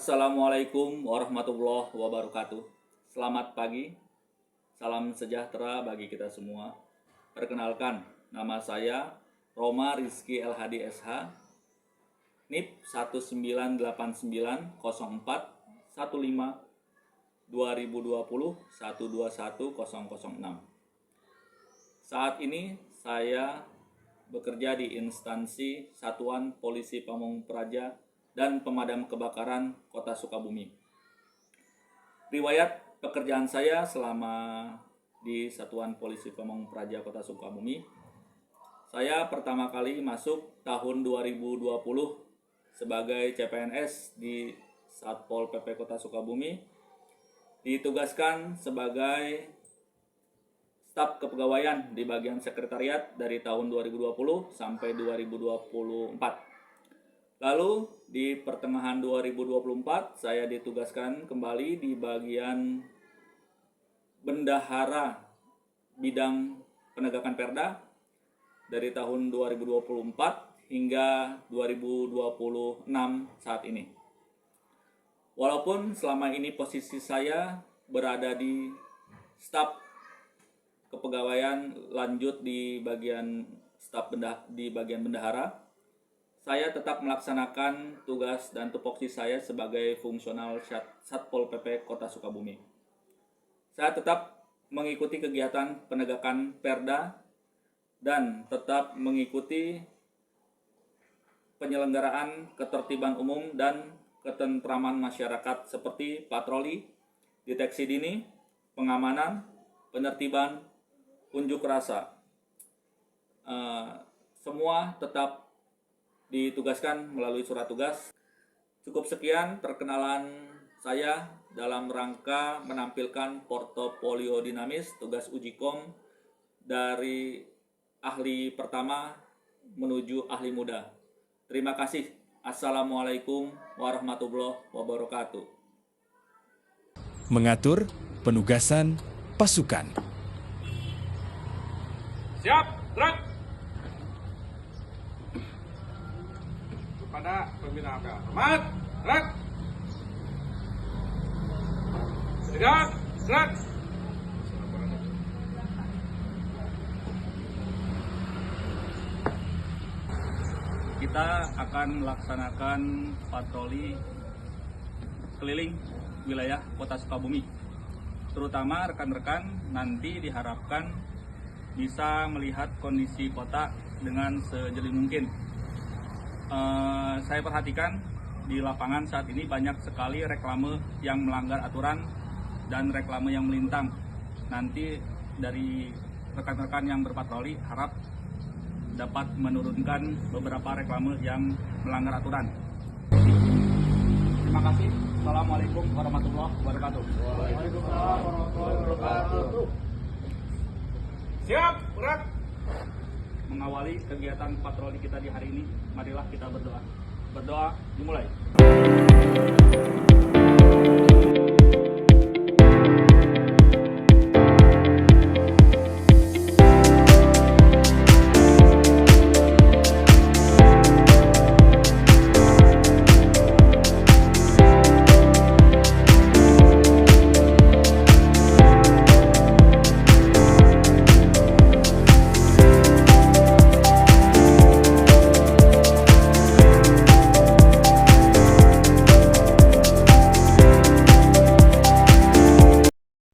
Assalamualaikum warahmatullahi wabarakatuh. Selamat pagi, salam sejahtera bagi kita semua. Perkenalkan, nama saya Roma Rizky LHD SH, NIP 19890415 2020 121 006. Saat ini saya bekerja di instansi Satuan Polisi Pamong Praja dan Pemadam Kebakaran Kota Sukabumi. Riwayat pekerjaan saya selama di Satuan Polisi Pamong Praja Kota Sukabumi, saya pertama kali masuk tahun 2020 sebagai CPNS di Satpol PP Kota Sukabumi, ditugaskan sebagai staf kepegawaian di bagian sekretariat dari tahun 2020 sampai 2024. Lalu di pertengahan 2024 saya ditugaskan kembali di bagian bendahara bidang penegakan perda dari tahun 2024 hingga 2026 saat ini. Walaupun selama ini posisi saya berada di staf kepegawaian lanjut di bagian bagian bendahara, saya tetap melaksanakan tugas dan tupoksi saya sebagai fungsional Satpol PP Kota Sukabumi. Saya tetap mengikuti kegiatan penegakan perda dan tetap mengikuti penyelenggaraan ketertiban umum dan ketentraman masyarakat seperti patroli, deteksi dini, pengamanan, penertiban, unjuk rasa. Semua tetap ditugaskan melalui surat tugas. Cukup sekian perkenalan saya dalam rangka menampilkan portofolio dinamis tugas uji kom dari ahli pertama menuju ahli muda. Terima kasih. Assalamualaikum warahmatullahi wabarakatuh. Mengatur penugasan pasukan. Siap, gerak. Kepada pembina apel, hormat, gerak. Tegak, gerak. Kita akan melaksanakan patroli keliling wilayah Kota Sukabumi. Terutama rekan-rekan nanti diharapkan bisa melihat kondisi kota dengan sejeli mungkin. Saya perhatikan di lapangan saat ini banyak sekali reklame yang melanggar aturan dan reklame yang melintang. Nanti dari rekan-rekan yang berpatroli harap dapat menurunkan beberapa reklame yang melanggar aturan. Terima kasih. Assalamualaikum warahmatullahi wabarakatuh. Waalaikumsalam warahmatullahi wabarakatuh. Siap, gerak. Mengawali kegiatan patroli kita di hari ini, marilah kita berdoa. Berdoa dimulai.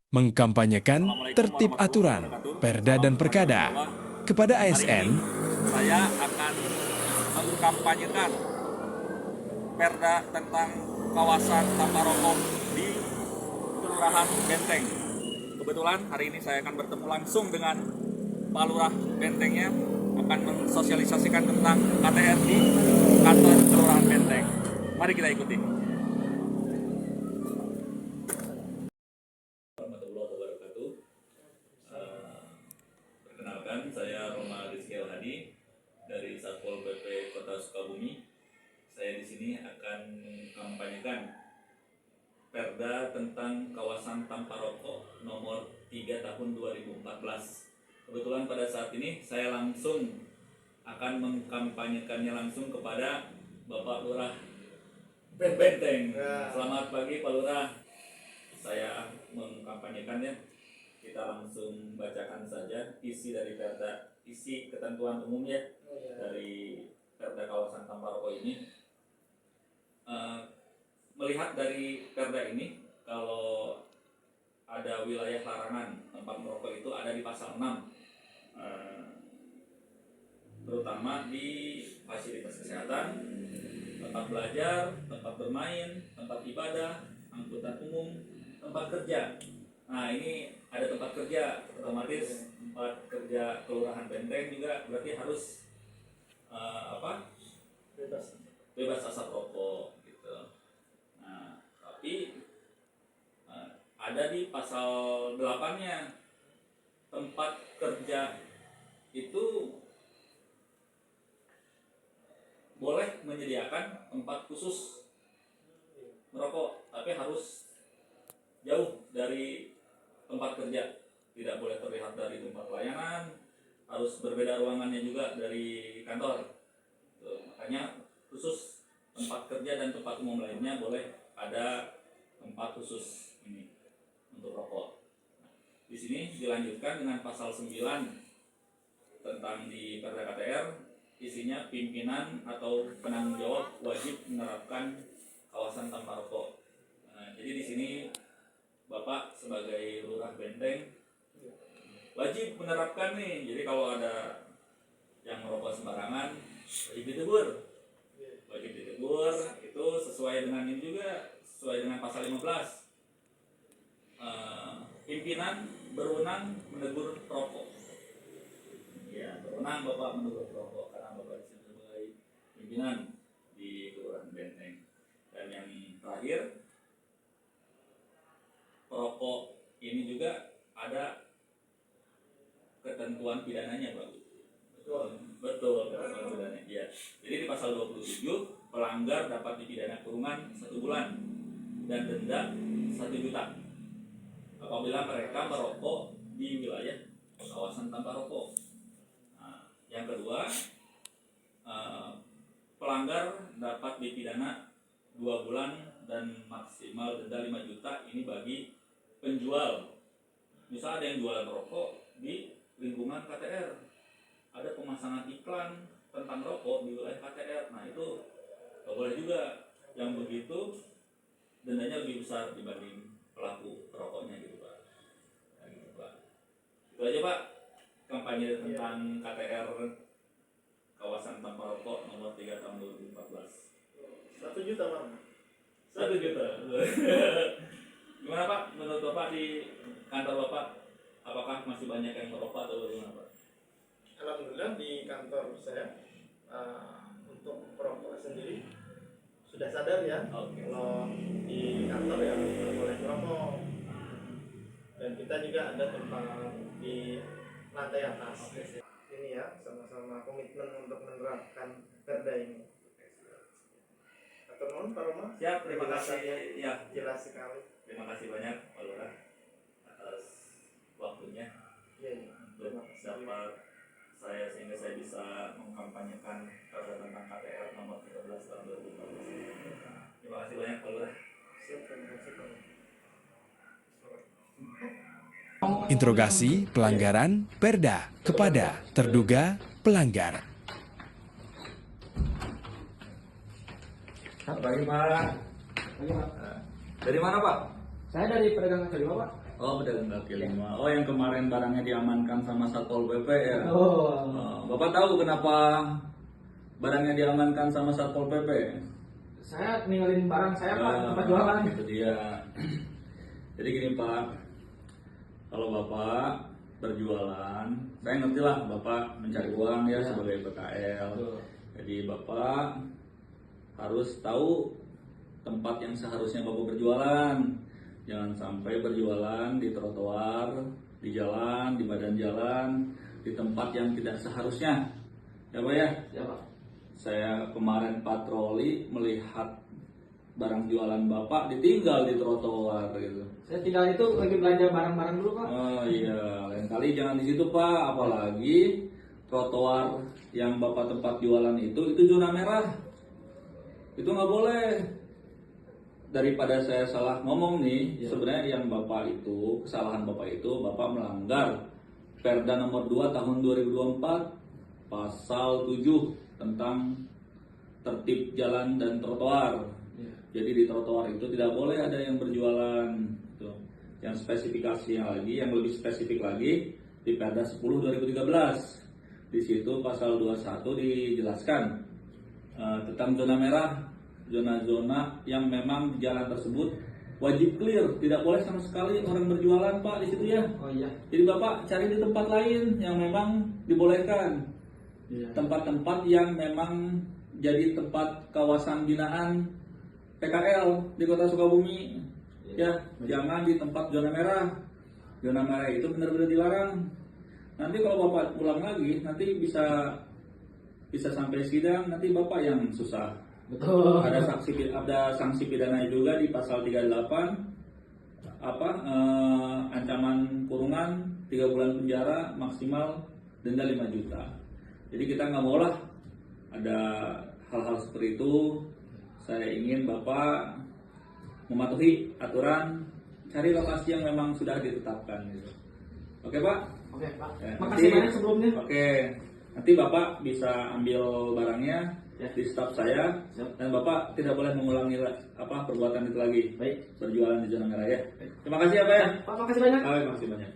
Mengkampanyekan tertib aturan, perda dan perkada kepada ASN. Saya akan mengkampanyekan perda tentang kawasan tanpa rokok di Kelurahan Benteng. Kebetulan hari ini saya akan bertemu langsung dengan Pak Lurah Bentengnya, akan mensosialisasikan tentang KTR di kantor Kelurahan Benteng. Mari kita ikuti. Perkenalkan, saya Roma Rizky LHD dari Satpol PP Kota Sukabumi. Saya di sini akan mengkampanyekan perda tentang kawasan tanpa rokok nomor 3 tahun 2014. Kebetulan pada saat ini saya langsung akan mengkampanyekannya langsung kepada Bapak Lurah Benteng. Selamat pagi Pak Lurah. Saya mengkampanyekan ya. Kita langsung bacakan saja isi dari Perda, isi ketentuan umum ya dari Perda kawasan tanpa rokok ini. Melihat dari Perda ini, kalau ada wilayah larangan tempat merokok itu ada di pasal 6, terutama di fasilitas kesehatan, tempat belajar, tempat bermain, tempat ibadah, angkutan umum, tempat kerja. Nah ini ada tempat kerja, otomatis tempat kerja Kelurahan Benteng juga berarti harus bebas asap rokok gitu. Nah tapi ada di pasal 8-nya, tempat kerja itu boleh menyediakan tempat khusus merokok, tapi harus jauh dari tempat kerja, tidak boleh terlihat dari tempat pelayanan, harus berbeda ruangannya juga dari kantor. Tuh, makanya khusus tempat kerja dan tempat umum lainnya boleh ada tempat khusus ini untuk rokok. Di sini dilanjutkan dengan pasal 9 tentang di Perda KTR. Isinya pimpinan atau penanggung jawab wajib menerapkan kawasan tanpa rokok. Nah, jadi di sini Bapak sebagai Lurah Benteng wajib menerapkan nih. Jadi kalau ada yang merokok sembarangan wajib ditegur. Itu sesuai dengan ini juga, sesuai dengan pasal 15. Pimpinan berwenang menegur perokok. Ya, berwenang Bapak menegur perokok karena Bapak disini sebagai pimpinan di Kelurahan Benteng. Dan yang terakhir, perokok ini juga ada ketentuan pidananya, Pak. Betul, ketentuan pidananya. Ya. Jadi di pasal 27, pelanggar dapat dipidana kurungan 1 bulan dan denda 1 juta apabila mereka merokok di wilayah kawasan tanpa rokok. Yang kedua, pelanggar dapat dipidana 2 bulan dan maksimal denda 5 juta ini bagi penjual. Misal ada yang jualan rokok di lingkungan KTR, ada pemasangan iklan tentang rokok di wilayah KTR, nah itu nggak boleh juga. Yang begitu dendanya lebih besar dibanding pelaku rokoknya gitu Pak. Nah, gitu, Pak. Itu aja Pak, kampanye tentang KTR kawasan tanpa rokok nomor 3 tahun 2014. 1 juta Bang. 1 juta. Gimana Pak, menurut Bapak di kantor Bapak, apakah masih banyak yang merokok atau bagaimana Pak? Alhamdulillah di kantor saya untuk perokok sendiri sudah sadar ya. Oke. Kalau di kantor ya nggak boleh merokok. Dan kita juga ada tempat di lantai atas. Ini ya, sama-sama komitmen untuk menerapkan Perda ini. Atur nuhun Pak Roma. Siap, terima kasih. Ya, Jelas sekali. terima kasih banyak Pak Lurah atas waktunya Iya. untuk dapat saya sehingga saya bisa mengkampanyekan Perda tentang KTR nomor 13 tahun 2014. Terima kasih banyak Pak Lurah. Siap, terima kasih Pak. Interogasi pelanggaran Perda kepada terduga pelanggar. Pagi Pak. Dari mana Pak? Saya dari pedagang kaki lima, Pak. Oh, pedagang kaki lima. Oh, yang kemarin barangnya diamankan sama Satpol PP ya? Oh, Bapak tahu kenapa barangnya diamankan sama Satpol PP? saya ninggalin barang saya, Pak, tempat jualan. Itu dia. Jadi gini Pak, kalau Bapak berjualan, saya ngerti lah Bapak mencari uang ya sebagai PKL. Jadi Bapak harus tahu tempat yang seharusnya Bapak berjualan. Jangan sampai berjualan di trotoar, di jalan, di badan jalan, di tempat yang tidak seharusnya. Ya Pak ya? Ya, Pak. Saya kemarin patroli melihat barang jualan Bapak ditinggal di trotoar gitu. Saya tinggal itu lagi belanja barang-barang dulu, Pak. Oh iya, lain kali jangan di situ Pak, apalagi trotoar yang Bapak tempat jualan itu zona merah. Itu nggak boleh. daripada saya salah ngomong nih, sebenarnya yang Bapak itu, kesalahan Bapak itu, Bapak melanggar Perda nomor 2 tahun 2024 pasal 7 tentang tertib jalan dan trotoar. Jadi di trotoar itu tidak boleh ada yang berjualan. Tuh. Yang spesifikasinya lagi, yang lebih spesifik lagi di Perda 10 2013. Di situ pasal 21 dijelaskan tentang zona merah, zona-zona yang memang di jalan tersebut wajib clear, tidak boleh sama sekali orang berjualan Pak di situ ya. Oh iya. Jadi Bapak cari di tempat lain yang memang dibolehkan. Tempat-tempat yang memang jadi tempat kawasan binaan PKL di Kota Sukabumi. Ya, jangan di tempat zona merah. Zona merah itu benar-benar dilarang. Nanti kalau Bapak ulang lagi, nanti bisa sampai sidang, nanti Bapak yang susah. Betul. Ada sanksi pidana juga di pasal 38 ancaman kurungan 3 bulan penjara, maksimal denda 5 juta. Jadi kita nggak mau lah ada hal-hal seperti itu. Saya ingin Bapak mematuhi aturan, cari lokasi yang memang sudah ditetapkan gitu. Oke Pak? Oke Pak. Ya, Makasih banyak sebelumnya. Oke, nanti Bapak bisa ambil barangnya di staf saya. Siap. Dan Bapak tidak boleh mengulangi perbuatan itu lagi. Baik. Berjualan di zona merah ya. Terima kasih ya Pak ya. Pak, makasih banyak. Terima kasih banyak.